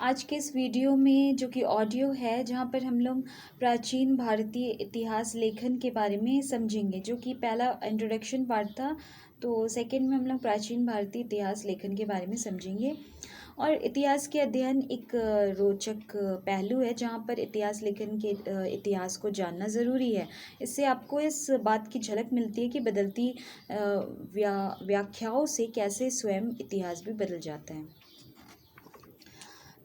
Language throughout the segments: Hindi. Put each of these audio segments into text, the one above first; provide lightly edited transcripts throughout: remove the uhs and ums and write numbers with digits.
आज के इस वीडियो में जो कि ऑडियो है, जहाँ पर हम लोग प्राचीन भारतीय इतिहास लेखन के बारे में समझेंगे। जो कि पहला इंट्रोडक्शन पार्ट था, तो सेकंड में हम लोग प्राचीन भारतीय इतिहास लेखन के बारे में समझेंगे। और इतिहास के अध्ययन एक रोचक पहलू है, जहाँ पर इतिहास लेखन के इतिहास को जानना ज़रूरी है। इससे आपको इस बात की झलक मिलती है कि बदलती व्याख्याओं से कैसे स्वयं इतिहास भी बदल जाता है।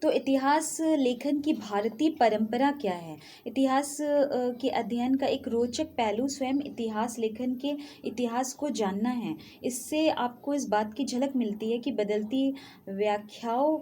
तो इतिहास लेखन की भारतीय परंपरा क्या है? इतिहास के अध्ययन का एक रोचक पहलू स्वयं इतिहास लेखन के इतिहास को जानना है। इससे आपको इस बात की झलक मिलती है कि बदलती व्याख्याओं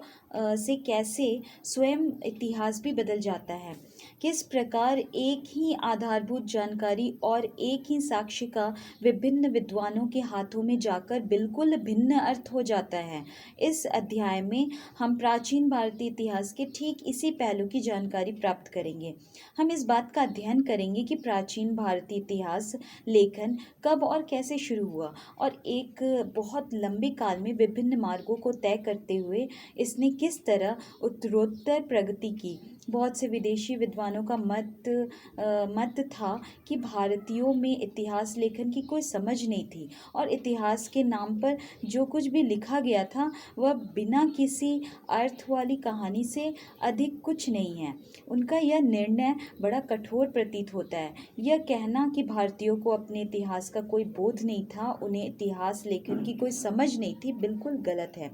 से कैसे स्वयं इतिहास भी बदल जाता है। किस प्रकार एक ही आधारभूत जानकारी और एक ही साक्ष्य का विभिन्न विद्वानों के हाथों में जाकर बिल्कुल भिन्न अर्थ हो जाता है। इस अध्याय में हम प्राचीन भारतीय इतिहास के ठीक इसी पहलू की जानकारी प्राप्त करेंगे। हम इस बात का अध्ययन करेंगे कि प्राचीन भारतीय इतिहास लेखन कब और कैसे शुरू हुआ और एक बहुत लंबे काल में विभिन्न मार्गों को तय करते हुए इसने किस तरह उत्तरोत्तर प्रगति की। बहुत से विदेशी विद्वानों का मत था कि भारतीयों में इतिहास लेखन की कोई समझ नहीं थी और इतिहास के नाम पर जो कुछ भी लिखा गया था वह बिना किसी अर्थ वाली कहानी से अधिक कुछ नहीं है। उनका यह निर्णय बड़ा कठोर प्रतीत होता है। यह कहना कि भारतीयों को अपने इतिहास का कोई बोध नहीं था, उन्हें इतिहास लेखन की कोई समझ नहीं थी, बिल्कुल गलत है।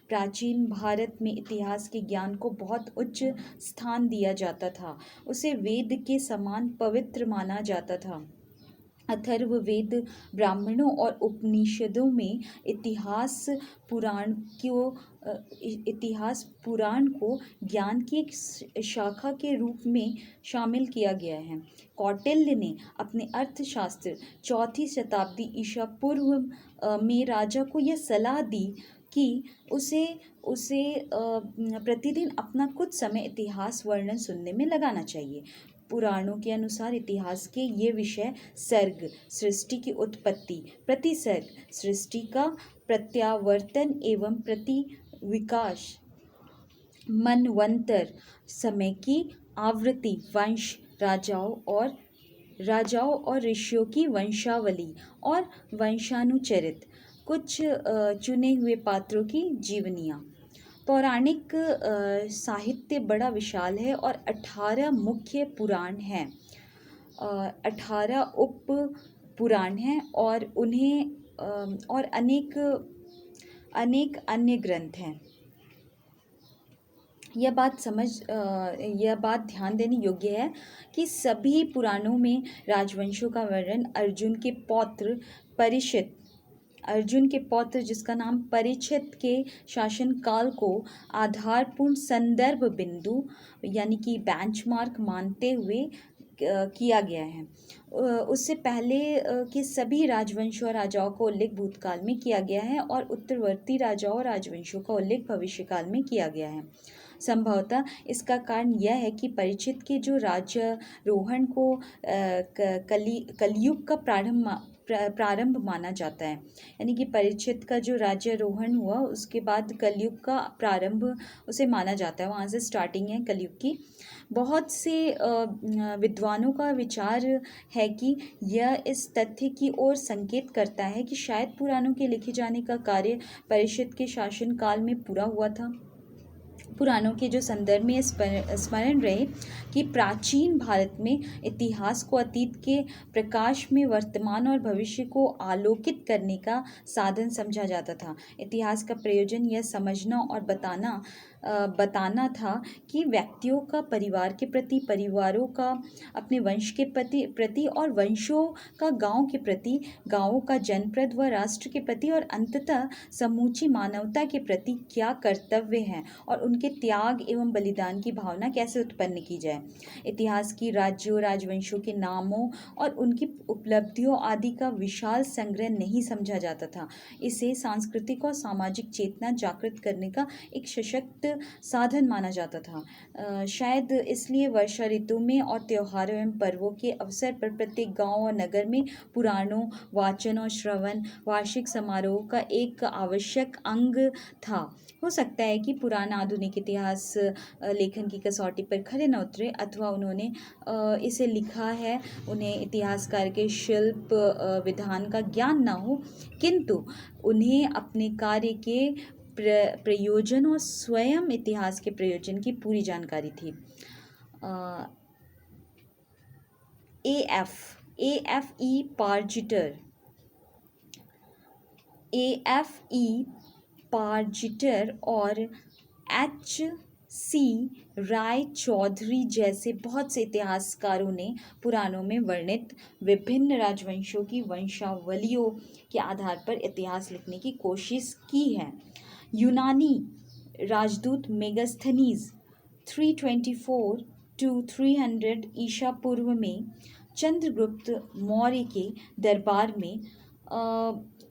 प्राचीन भारत में इतिहास के ज्ञान को बहुत उच्च स्थान दिया जाता था। उसे वेद के समान पवित्र माना जाता था। अथर्ववेद, ब्राह्मणों और उपनिषदों में इतिहास पुराण को ज्ञान की एक शाखा के रूप में शामिल किया गया है। कौटिल्य ने अपने अर्थशास्त्र 4वीं शताब्दी ईसा पूर्व में राजा को यह सलाह दी कि उसे उसे प्रतिदिन अपना कुछ समय इतिहास वर्णन सुनने में लगाना चाहिए। पुराणों के अनुसार इतिहास के ये विषय सर्ग, सृष्टि की उत्पत्ति, प्रतिसर्ग, सृष्टि का प्रत्यावर्तन एवं प्रतिविकास, मनवंतर, समय की आवृत्ति, वंश, राजाओं और ऋषियों की वंशावली और वंशानुचरित, कुछ चुने हुए पात्रों की जीवनियाँ। पौराणिक साहित्य बड़ा विशाल है और 18 मुख्य पुराण हैं, 18 उप पुराण हैं और अनेक अन्य ग्रंथ हैं। यह बात ध्यान देने योग्य है कि सभी पुराणों में राजवंशों का वर्णन अर्जुन के पौत्र जिसका नाम परीक्षित के शासनकाल को आधारपूर्ण संदर्भ बिंदु यानी कि बेंचमार्क मानते हुए किया गया है। उससे पहले के सभी राजवंशों और राजाओं का उल्लेख भूतकाल में किया गया है और उत्तरवर्ती राजाओं और राजवंशों का उल्लेख भविष्यकाल में किया गया है। संभवतः इसका कारण यह है कि परीक्षित के जो राज्यारोहण को कलयुग का प्रारंभ माना जाता है। यानी कि परीक्षित का जो राज्यारोहण हुआ उसके बाद कलयुग का प्रारंभ उसे माना जाता है, वहाँ से स्टार्टिंग है कलयुग की। बहुत से विद्वानों का विचार है कि यह इस तथ्य की ओर संकेत करता है कि शायद पुराणों के लिखे जाने का कार्य परीक्षित के शासनकाल में पूरा हुआ था। पुराणों के जो संदर्भ में स्मरण रहे कि प्राचीन भारत में इतिहास को अतीत के प्रकाश में वर्तमान और भविष्य को आलोकित करने का साधन समझा जाता था। इतिहास का प्रयोजन यह समझना और बताना था कि व्यक्तियों का परिवार के प्रति, परिवारों का अपने वंश के प्रति और वंशों का गांव के प्रति, गांवों का जनपद व राष्ट्र के प्रति और अंततः समूची मानवता के प्रति क्या कर्तव्य हैं और उनके त्याग एवं बलिदान की भावना कैसे उत्पन्न की जाए। इतिहास की राज्यों, राजवंशों के नामों और उनकी उपलब्धियों आदि का विशाल संग्रह नहीं समझा जाता था। इसे सांस्कृतिक और सामाजिक चेतना जागृत करने का एक सशक्त साधन माना जाता था। शायद इसलिए वर्षा ऋतु में और त्योहारों एवं पर्वों के अवसर पर प्रत्येक गांव और नगर में पुराणों, वाचन और श्रवण वार्षिक समारोह का एक आवश्यक अंग था। हो सकता है कि पुराना आधुनिक इतिहास लेखन की कसौटी पर खरे न उतरे, अथवा उन्होंने इसे लिखा है, उन्हें इतिहासकार के शिल्प विधान का ज्ञान न हो, किंतु उन्हें अपने कार्य के प्रयोजन और स्वयं इतिहास के प्रयोजन की पूरी जानकारी थी। ए एफ ई पार्जिटर और H.C. राय चौधरी जैसे बहुत से इतिहासकारों ने पुराणों में वर्णित विभिन्न राजवंशों की वंशावलियों के आधार पर इतिहास लिखने की कोशिश की है। यूनानी राजदूत मेगास्थनीज 324 to 300 ईसा पूर्व में चंद्रगुप्त मौर्य के दरबार में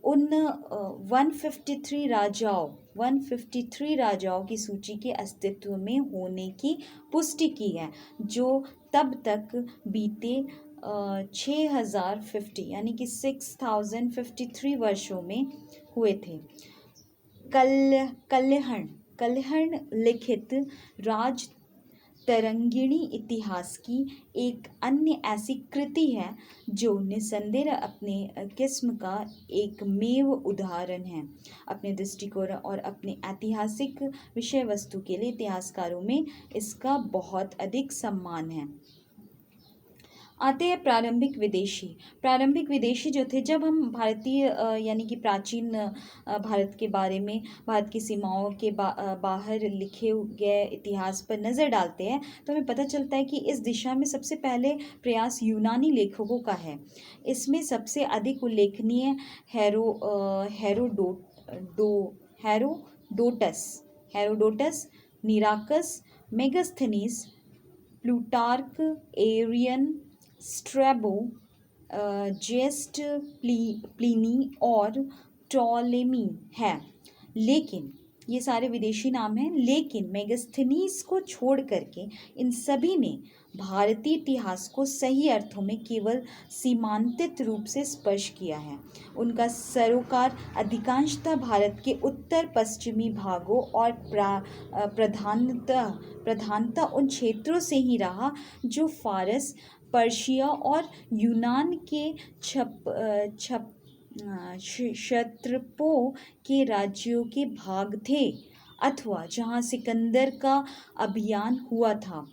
उन 153 राजाओं की सूची के अस्तित्व में होने की पुष्टि की है, जो तब तक बीते 6050 यानी कि 6053 वर्षों में हुए थे। कल्हण लिखित राज तरंगिणी इतिहास की एक अन्य ऐसी कृति है जो निसंदेह अपने किस्म का एक मेव उदाहरण है। अपने दृष्टिकोण और अपने ऐतिहासिक विषय वस्तु के लिए इतिहासकारों में इसका बहुत अधिक सम्मान है। आते हैं प्रारंभिक विदेशी जो थे। जब हम भारतीय यानी कि प्राचीन भारत के बारे में, भारत की सीमाओं के बाहर लिखे गए इतिहास पर नज़र डालते हैं तो हमें पता चलता है कि इस दिशा में सबसे पहले प्रयास यूनानी लेखकों का है। इसमें सबसे अधिक उल्लेखनीय Herodotus, Nearchus, Megasthenes, Plutarch, Arrian, Strabo, जेस्ट, प्लिनी और टॉलेमी है। लेकिन ये सारे विदेशी नाम हैं, लेकिन मेगास्थनीज को छोड़ करके इन सभी ने भारतीय इतिहास को सही अर्थों में केवल सीमांतित रूप से स्पर्श किया है। उनका सरोकार अधिकांशतः भारत के उत्तर पश्चिमी भागों और प्रधानतः उन क्षेत्रों से ही रहा जो फारस, पर्शिया और यूनान के क्षत्रपों के राज्यों के भाग थे, अथवा जहां सिकंदर का अभियान हुआ था।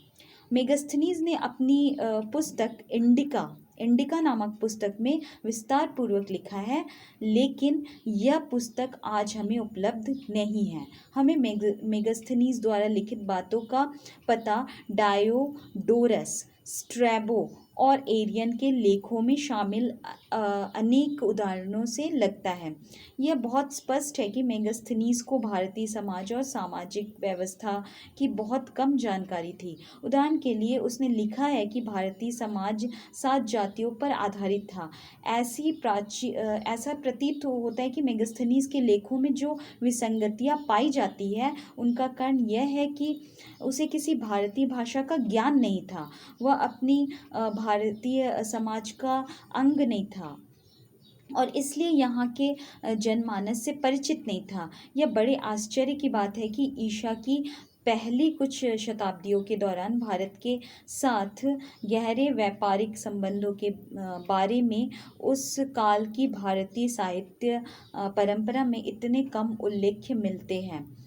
मेगास्थनीज ने अपनी पुस्तक इंडिका नामक पुस्तक में विस्तार पूर्वक लिखा है, लेकिन यह पुस्तक आज हमें उपलब्ध नहीं है। हमें मेगास्थनीज द्वारा लिखित बातों का पता डायोडोरस, स्ट्रैबो और एरियन के लेखों में शामिल अनेक उदाहरणों से लगता है। यह बहुत स्पष्ट है कि मेगास्थनीज को भारतीय समाज और सामाजिक व्यवस्था की बहुत कम जानकारी थी। उदाहरण के लिए उसने लिखा है कि भारतीय समाज 7 जातियों पर आधारित था। ऐसा प्रतीत होता है कि मेगास्थनीज के लेखों में जो विसंगतियाँ पाई जाती है उनका कारण यह है कि उसे किसी भारतीय भाषा का ज्ञान नहीं था, वह अपनी भारतीय समाज का अंग नहीं था और इसलिए यहाँ के जनमानस से परिचित नहीं था। यह बड़े आश्चर्य की बात है कि ईसा की पहली कुछ शताब्दियों के दौरान भारत के साथ गहरे व्यापारिक संबंधों के बारे में उस काल की भारतीय साहित्य परंपरा में इतने कम उल्लेख मिलते हैं।